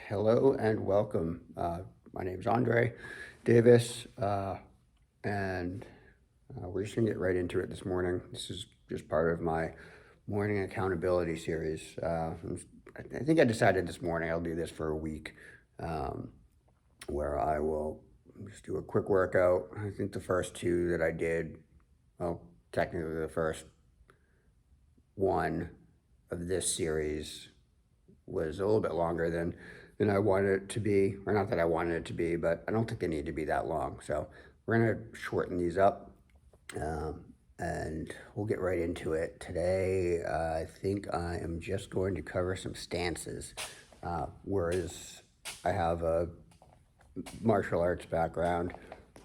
Hello and welcome. My name's Andre Davis, and we're just gonna get right into it this morning. This is just part of my morning accountability series. I think I decided this morning I'll do this for a week, um, where I will just do a quick workout. I think the first two that I did, well, technically the first one of this series was a little bit longer than I wanted it to be, or not that I wanted it to be, but I don't think they need to be that long. So we're gonna shorten these up, um, and we'll get right into it. Today, I think I am just going to cover some stances, whereas I have a martial arts background,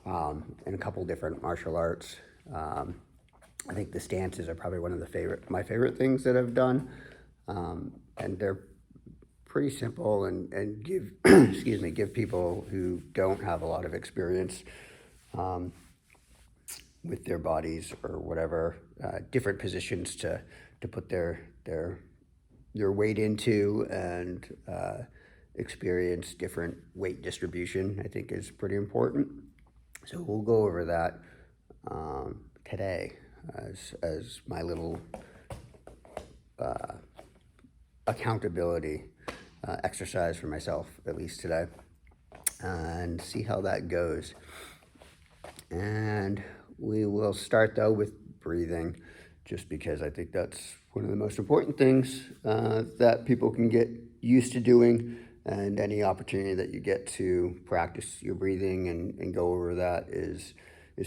in a couple different martial arts. I think the stances are probably one of my favorite things that I've done, and they're pretty simple and give excuse me, give people who don't have a lot of experience with their bodies or whatever, different positions to put their weight into, and experience different weight distribution. I think is pretty important. So we'll go over that today as my little accountability exercise for myself, at least today, and see how that goes. And we will start though with breathing, just because I think that's one of the most important things that people can get used to doing, and any opportunity that you get to practice your breathing and go over that is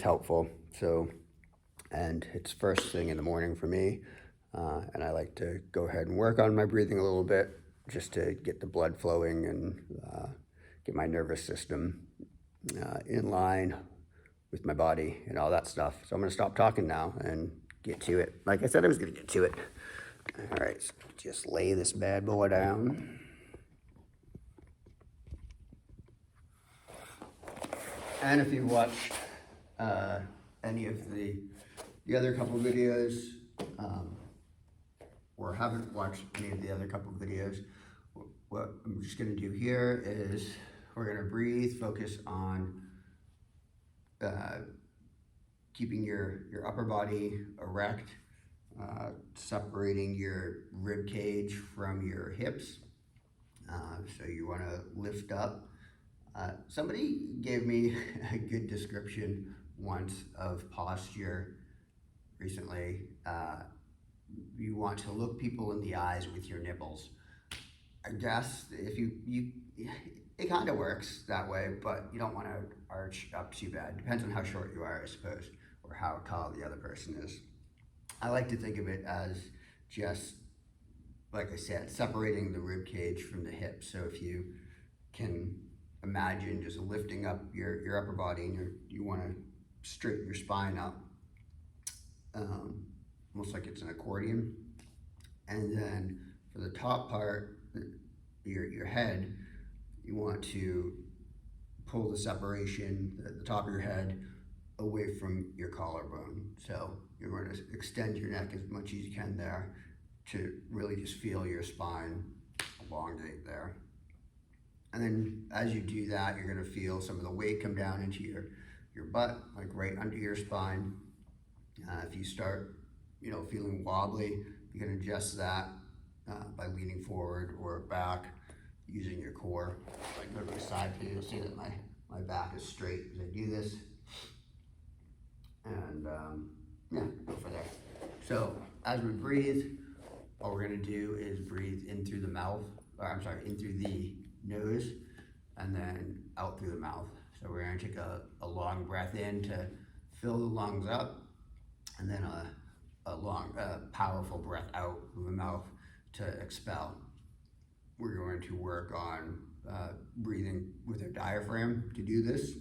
helpful. So, and it's first thing in the morning for me, and I like to go ahead and work on my breathing a little bit just to get the blood flowing and get my nervous system in line with my body and all that stuff. So I'm going to stop talking now and get to it. Like I said, I was going to get to it. All right, so just lay this bad boy down. And if you watched any of the other couple of videos, or haven't watched any of the other couple of videos, what I'm just going to do here is we're going to breathe, focus on keeping your upper body erect, separating your rib cage from your hips. So you want to lift up. Somebody gave me a good description once of posture recently. You want to look people in the eyes with your nipples. I guess if you it kind of works that way, but you don't want to arch up too bad. Depends on how short you are, I suppose, or how tall the other person is. I like to think of it as just, like I said, separating the rib cage from the hips. So if you can imagine just lifting up your upper body, and you want to straighten your spine up, almost like it's an accordion. And then for the top part, your head, you want to pull the separation, the top of your head, away from your collarbone. So you're going to extend your neck as much as you can there to really just feel your spine elongate there. And then as you do that, you're going to feel some of the weight come down into your butt, like right under your spine. If you start, feeling wobbly, you can adjust that by leaning forward or back, using your core. If I go to the side view, you'll see that my back is straight as I do this. And yeah, go for there. So as we breathe, all we're going to do is breathe in through the mouth, in through the nose, and then out through the mouth. So we're going to take a long breath in to fill the lungs up, and then a long, powerful breath out through the mouth to expel. We're going to work on breathing with our diaphragm to do this.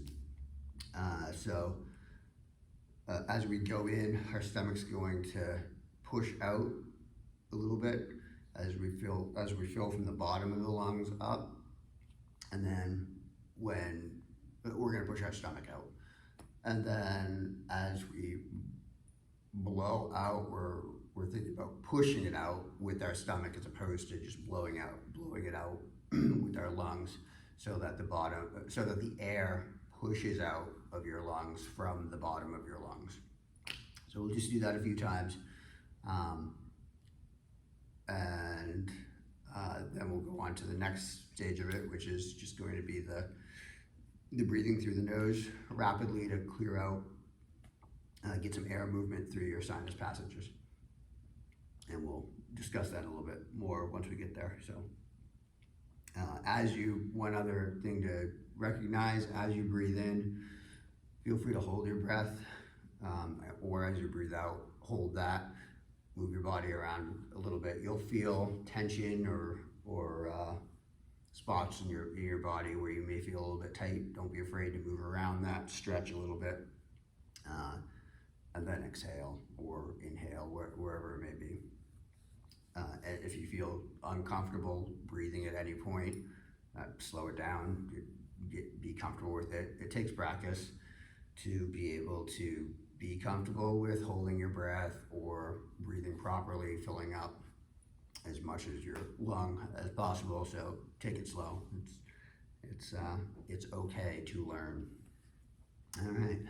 As we go in, our stomach's going to push out a little bit as we fill from the bottom of the lungs up, and then when we're going to push our stomach out, and then as we blow out, we're thinking about pushing it out with our stomach as opposed to just blowing it out with our lungs so that the air pushes out of your lungs from the bottom of your lungs. So we'll just do that a few times. And then we'll go on to the next stage of it, which is just going to be the breathing through the nose rapidly to clear out, get some air movement through your sinus passages. And we'll discuss that a little bit more once we get there. So one other thing to recognize, as you breathe in, feel free to hold your breath, or as you breathe out, hold that. Move your body around a little bit. You'll feel tension or spots in your body where you may feel a little bit tight. Don't be afraid to move around that, stretch a little bit, and then exhale or inhale, wherever it may be. And if you feel uncomfortable breathing at any point, slow it down, be comfortable with it. It takes practice to be able to be comfortable with holding your breath or breathing properly, filling up as much as your lung as possible. So take it slow. It's okay to learn. All right.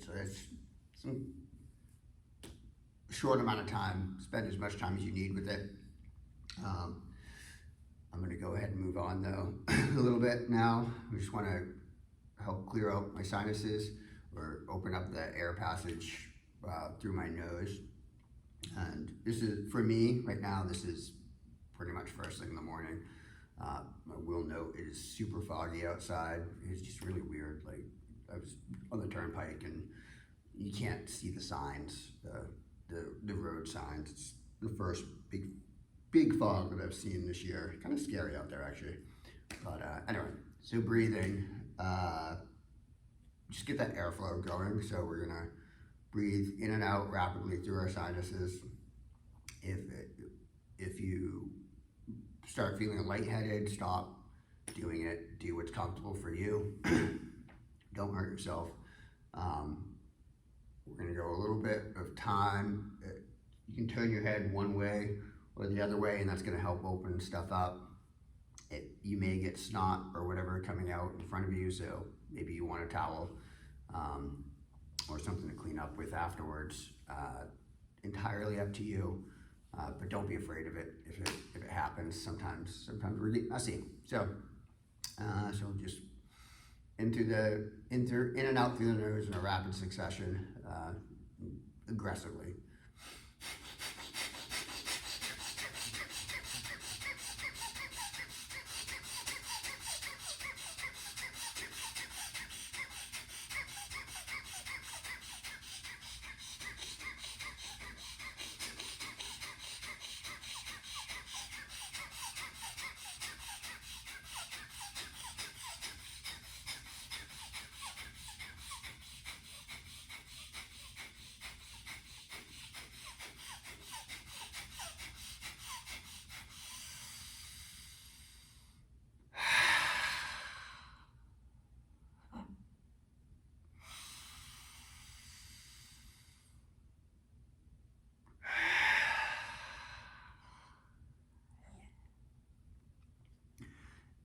So it's some short amount of time. Spend as much time as you need with it. I'm going to go ahead and move on though a little bit now. I just want to help clear out my sinuses or open up the air passage through my nose. And this is, for me right now, this is pretty much first thing in the morning. I will note it is super foggy outside. It's just really weird. Like, I was on the turnpike and you can't see the signs, the road signs. It's the first big fog that I've seen this year. Kind of scary out there actually. But anyway, so breathing, just get that airflow going. So we're gonna breathe in and out rapidly through our sinuses. If you start feeling lightheaded, stop doing it. Do what's comfortable for you. Don't hurt yourself. We're gonna go a little bit of time. You can turn your head one way or the other way, and that's gonna help open stuff up. You may get snot or whatever coming out in front of you, so maybe you want a towel or something to clean up with afterwards. Entirely up to you, but don't be afraid of it if it happens. Sometimes we're getting messy. So just in and out through the nose in a rapid succession, aggressively.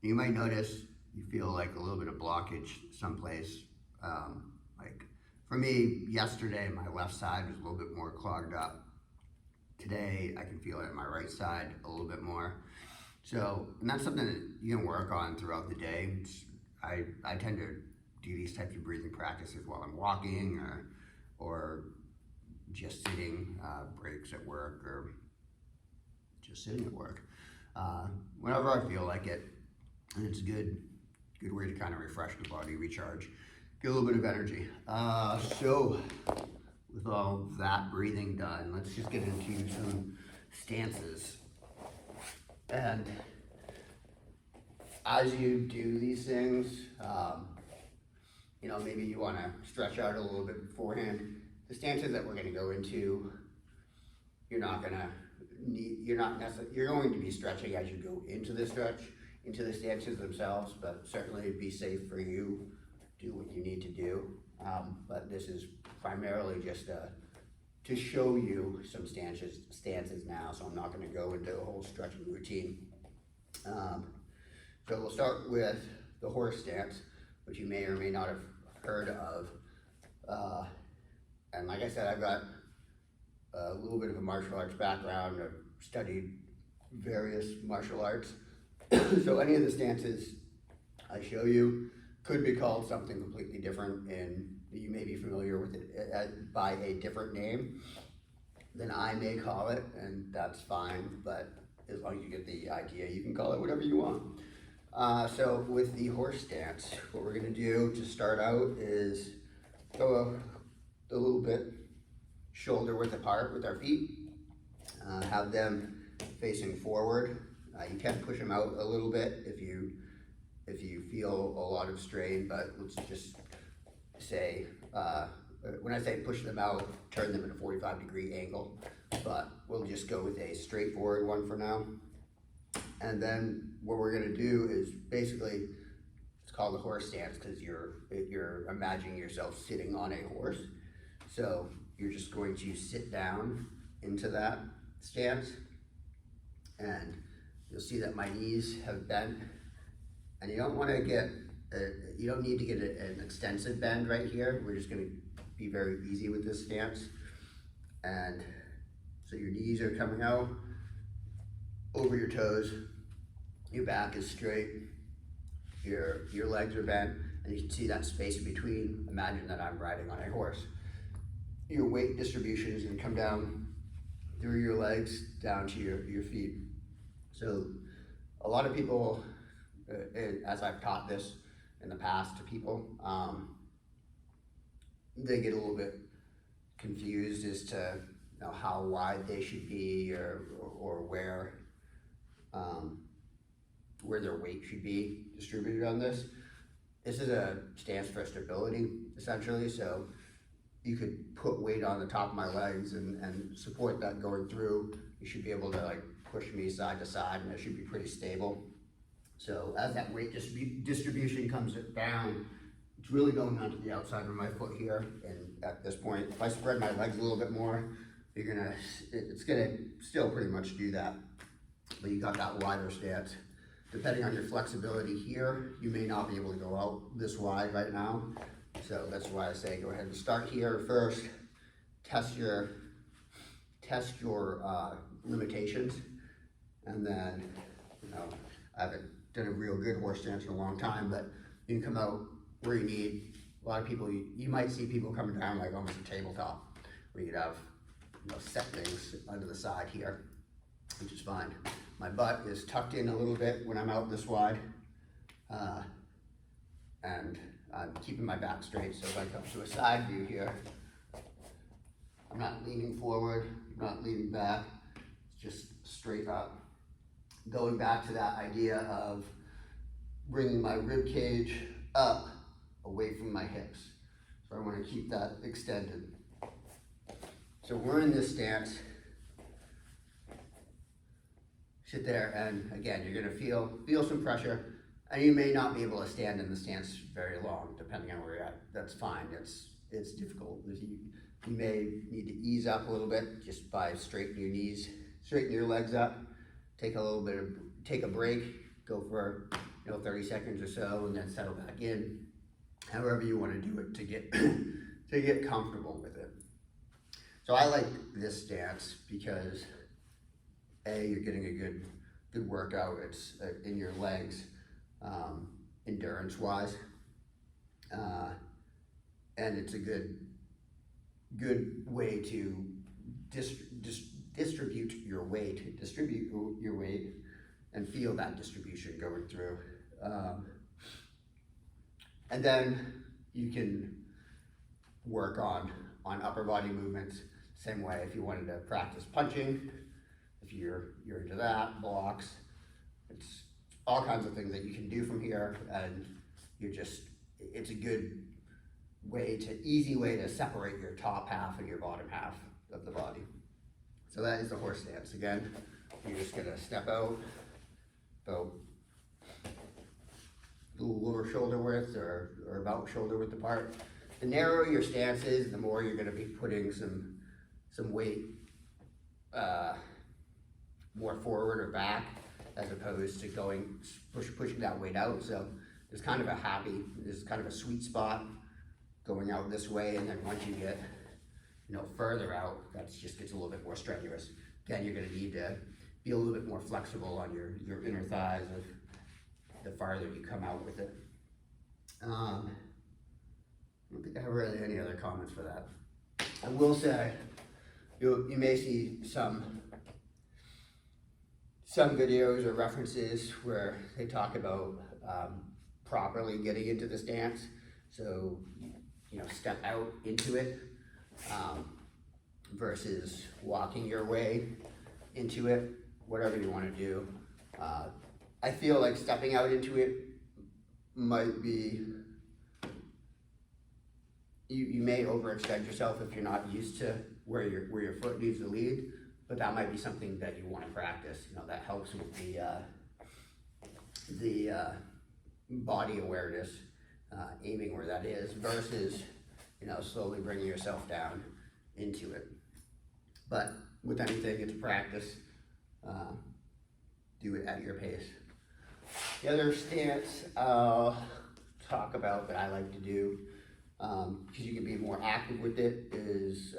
You might notice you feel like a little bit of blockage someplace. Like for me, yesterday my left side was a little bit more clogged up. Today I can feel it in my right side a little bit more. So, and that's something that you can work on throughout the day. I tend to do these types of breathing practices while I'm walking or just sitting, breaks at work, or just sitting at work. Whenever I feel like it, and it's a good way to kind of refresh the body, recharge, get a little bit of energy. So with all that breathing done, let's just get into some stances. And as you do these things, maybe you want to stretch out a little bit beforehand. The stances that we're going to go into, you're going to be stretching as you go into the stances themselves, but certainly be safe for you. Do what you need to do. But this is primarily just to show you some stances now, so I'm not going to go into a whole stretching routine. So we'll start with the horse stance, which you may or may not have heard of. And like I said, I've got a little bit of a martial arts background. I've studied various martial arts. So any of the stances I show you could be called something completely different, and you may be familiar with it by a different name than I may call it, and that's fine, but as long as you get the idea, you can call it whatever you want. So with the horse stance, what we're gonna do to start out is go a little bit shoulder width apart with our feet, have them facing forward. You can push them out a little bit if you feel a lot of strain, but let's just say, when I say push them out, turn them at a 45-degree angle, but we'll just go with a straightforward one for now. And then what we're gonna do is basically, it's called a horse stance because you're imagining yourself sitting on a horse. So you're just going to sit down into that stance, and you'll see that my knees have bent, and you don't want to get, you don't need to get an extensive bend right here. We're just going to be very easy with this stance. And so your knees are coming out over your toes, your back is straight, your legs are bent, and you can see that space in between. Imagine that I'm riding on a horse. Your weight distribution is going to come down through your legs down to your feet. So a lot of people, as I've taught this in the past to people, they get a little bit confused as to how wide they should be or where their weight should be distributed on this. This is a stance for stability, essentially, so you could put weight on the top of my legs and support that going through. You should be able to push me side to side, and it should be pretty stable. So as that weight distribution comes down, it's really going onto the outside of my foot here. And at this point, if I spread my legs a little bit more, it's gonna still pretty much do that. But you got that wider stance. Depending on your flexibility here, you may not be able to go out this wide right now. So that's why I say go ahead and start here first. Test your limitations, and then I haven't done a real good horse stance in a long time, but you can come out where you need. A lot of people, you might see people coming down like almost a tabletop, where you'd have set things under the side here, which is fine. My butt is tucked in a little bit when I'm out this wide, and I'm keeping my back straight. So if I come to a side view here, I'm not leaning forward, I'm not leaning back, it's just straight up. Going back to that idea of bringing my rib cage up away from my hips. So I want to keep that extended. So we're in this stance. Sit there, and again, you're gonna feel some pressure, and you may not be able to stand in the stance very long, depending on where you're at. That's fine. It's difficult. You may need to ease up a little bit just by straightening your knees, straighten your legs up, take a break, go for 30 seconds or so, and then settle back in. However you want to do it to get to get comfortable with it. So I like this stance because you're getting a good workout. It's in your legs, endurance wise, and it's a good way to distribute your weight, and feel that distribution going through. And then you can work on upper body movements. Same way if you wanted to practice punching, if you're into that, blocks. It's all kinds of things that you can do from here, and it's a good easy way to separate your top half and your bottom half of the body. So that is the horse stance. Again, you're just gonna step out, about lower shoulder width or about shoulder width apart. The narrower your stance is, the more you're gonna be putting some weight more forward or back, as opposed to pushing that weight out. So there's kind of a sweet spot going out this way, and then once you get further out, that just gets a little bit more strenuous. Again, you're going to need to be a little bit more flexible on your inner thighs the farther you come out with it. I don't think I have really any other comments for that. I will say you may see some videos or references where they talk about properly getting into the stance. So step out into it versus walking your way into it, whatever you want to do. I feel like stepping out into it might be, you may overextend yourself if you're not used to where your foot needs to lead, but that might be something that you want to practice. That helps with the body awareness, aiming where that is, versus slowly bringing yourself down into it. But with anything, it's practice. Do it at your pace. The other stance I'll talk about that I like to do, because you can be more active with it, is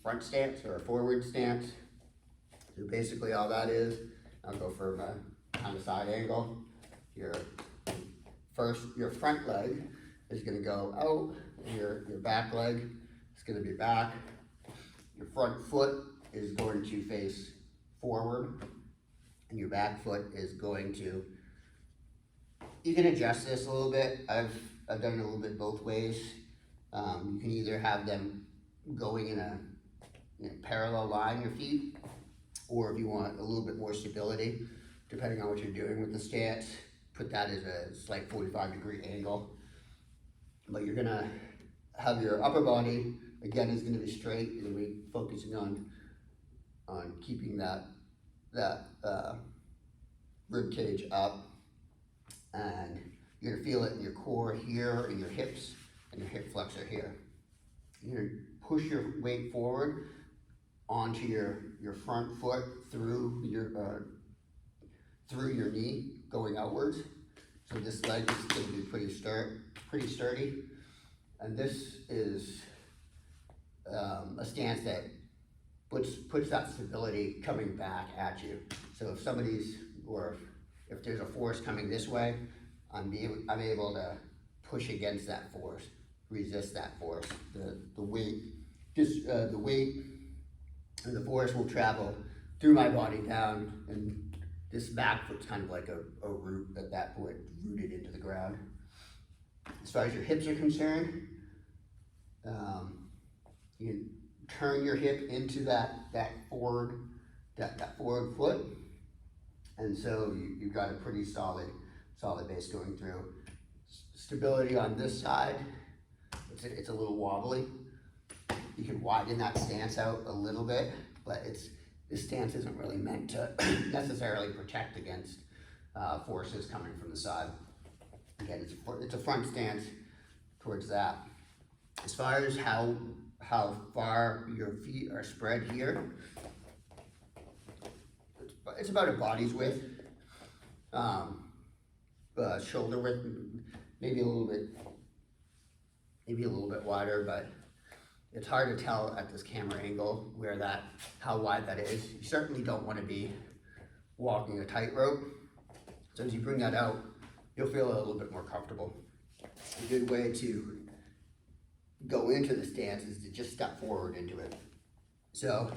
front stance or a forward stance. So basically all that is, I'll go from a kind of side angle. Your front leg is going to go out, and your back leg is going to be back. Your front foot is going to face forward, and your back foot is going to, you can adjust this a little bit. I've done it a little bit both ways. You can either have them going in a parallel line, your feet, or if you want a little bit more stability, depending on what you're doing with the stance, put that as a slight 45-degree angle. But you're gonna have your upper body, again, is gonna be straight. You're gonna be focusing on keeping that rib cage up, and you're gonna feel it in your core here, in your hips, and your hip flexor here. You're gonna push your weight forward onto your front foot through your knee, going outwards. So this leg is going to be pretty sturdy, and this is a stance that puts that stability coming back at you. So if there's a force coming this way, I'm able to push against that force, resist that force. The weight and the force will travel through my body down, and this back foot's kind of like a root at that point, rooted into the ground. As far as your hips are concerned, you can turn your hip into that forward foot, and so you've got a pretty solid base going through. Stability on this side, it's a little wobbly. You can widen that stance out a little bit, but this stance isn't really meant to necessarily protect against forces coming from the side. Again, it's a front stance towards that. As far as how far your feet are spread here, it's about a body's width. shoulder width, maybe a little bit wider, but it's hard to tell at this camera angle how wide that is. You certainly don't want to be walking a tightrope. So as you bring that out, you'll feel a little bit more comfortable. A good way to go into the stance is to just step forward into it. So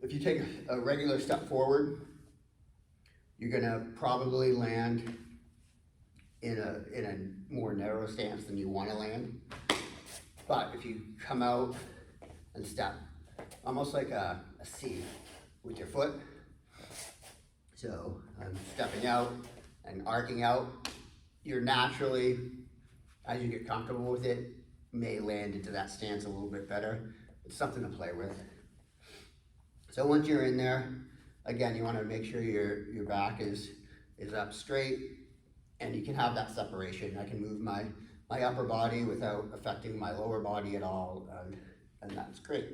if you take a regular step forward, you're gonna probably land in a more narrow stance than you want to land. But if you come out and step, almost like a C with your foot. So I'm stepping out and arcing out. You're naturally, as you get comfortable with it, may land into that stance a little bit better. It's something to play with. So once you're in there, again, you want to make sure your back is up straight, and you can have that separation. I can move my upper body without affecting my lower body at all, and that's great.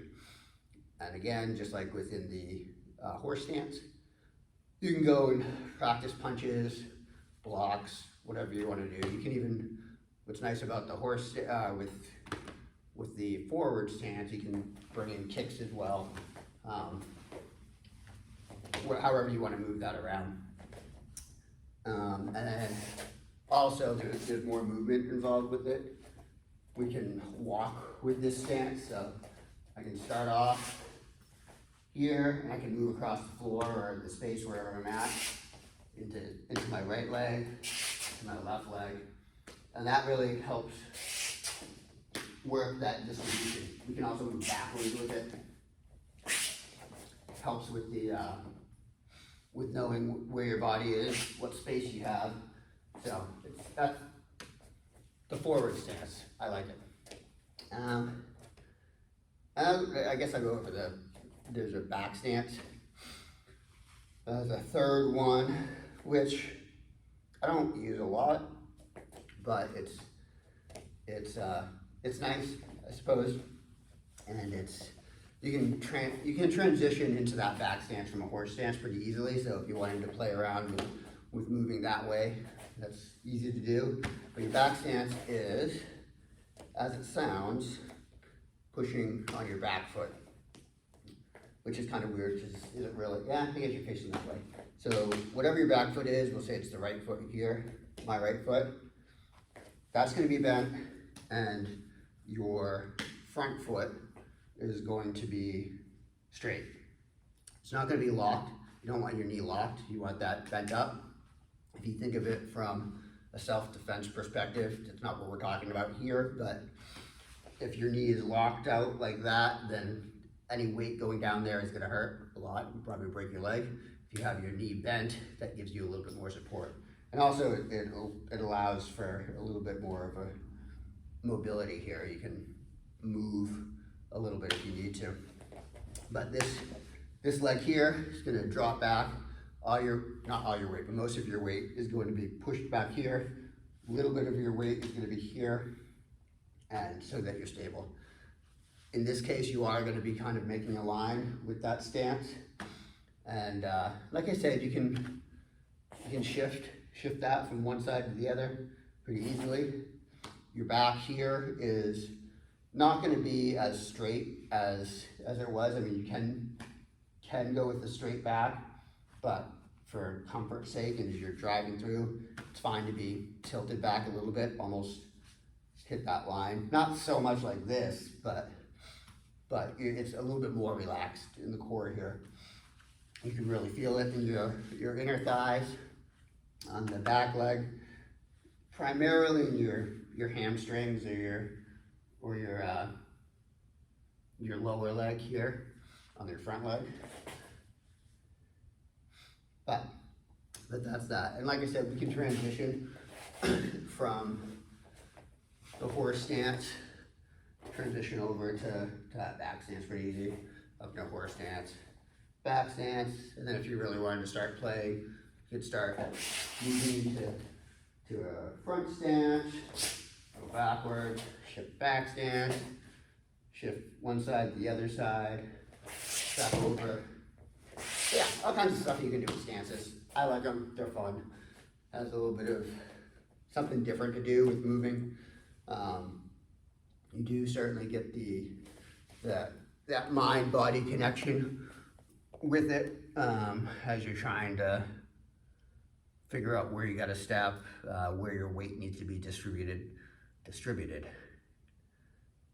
And again, just like within the horse stance, you can go and practice punches, blocks, whatever you want to do. You can even, what's nice about the horse, with the forward stance, you can bring in kicks as well, however you want to move that around. And then also there's more movement involved with it. We can walk with this stance, so I can start off here, and I can move across the floor or the space wherever I'm at, into my right leg, to my left leg, and that really helps work that distribution. We can also move backwards with it. Helps with with knowing where your body is, what space you have. So that's the forward stance. I like it. I guess I'll go over there's a back stance. There's a third one, which I don't use a lot, but it's nice, I suppose, and you can transition into that back stance from a horse stance pretty easily. So if you wanted to play around with moving that way, that's easy to do. But your back stance is, as it sounds, pushing on your back foot, which is kind of weird because is it really? Yeah, I guess you're facing that way. So whatever your back foot is, we'll say it's the right foot here, my right foot. That's going to be bent, and your front foot is going to be straight. It's not going to be locked. You don't want your knee locked. You want that bent up. If you think of it from a self-defense perspective, it's not what we're talking about here, but if your knee is locked out like that, then any weight going down there is going to hurt a lot. You'll probably break your leg. If you have your knee bent, that gives you a little bit more support. And also it allows for a little bit more of a mobility here. You can move a little bit if you need to. But this leg here is going to drop back. Not all your weight, but most of your weight is going to be pushed back here. A little bit of your weight is going to be here, and so that you're stable. In this case, you are going to be kind of making a line with that stance. And like I said, you can shift that from one side to the other pretty easily. Your back here is not going to be as straight as it was. I mean, you can go with the straight back, but for comfort's sake, and as you're driving through, it's fine to be tilted back a little bit, almost hit that line. Not so much like this, but it's a little bit more relaxed in the core here. You can really feel it in your inner thighs, on the back leg, primarily in your hamstrings or your lower leg here on your front leg. But that's that. And like I said, we can transition from the horse stance, transition over to that back stance pretty easy. Up to horse stance, back stance, and then if you really wanted to start playing, you could start moving to a front stance, go backwards, shift back stance, shift one side to the other side, step over. Yeah, all kinds of stuff you can do with stances. I like them, they're fun. has a little bit of something different to do with moving. You do certainly get that mind-body connection with it as you're trying to figure out where you got to step, where your weight needs to be distributed.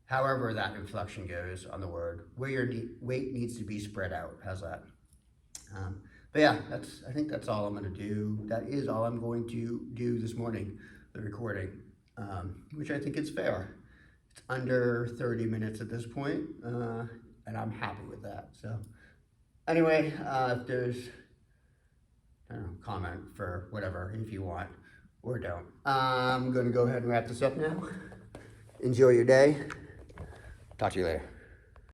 However that inflection goes on the word, where your weight needs to be spread out. How's that? But yeah, I think that's all I'm going to do. That is all I'm going to do this morning, the recording, which I think is fair. It's under 30 minutes at this point, and I'm happy with that. So anyway, if there's, I don't know, comment for whatever, if you want, or don't. I'm going to go ahead and wrap this up now. Enjoy your day. Talk to you later.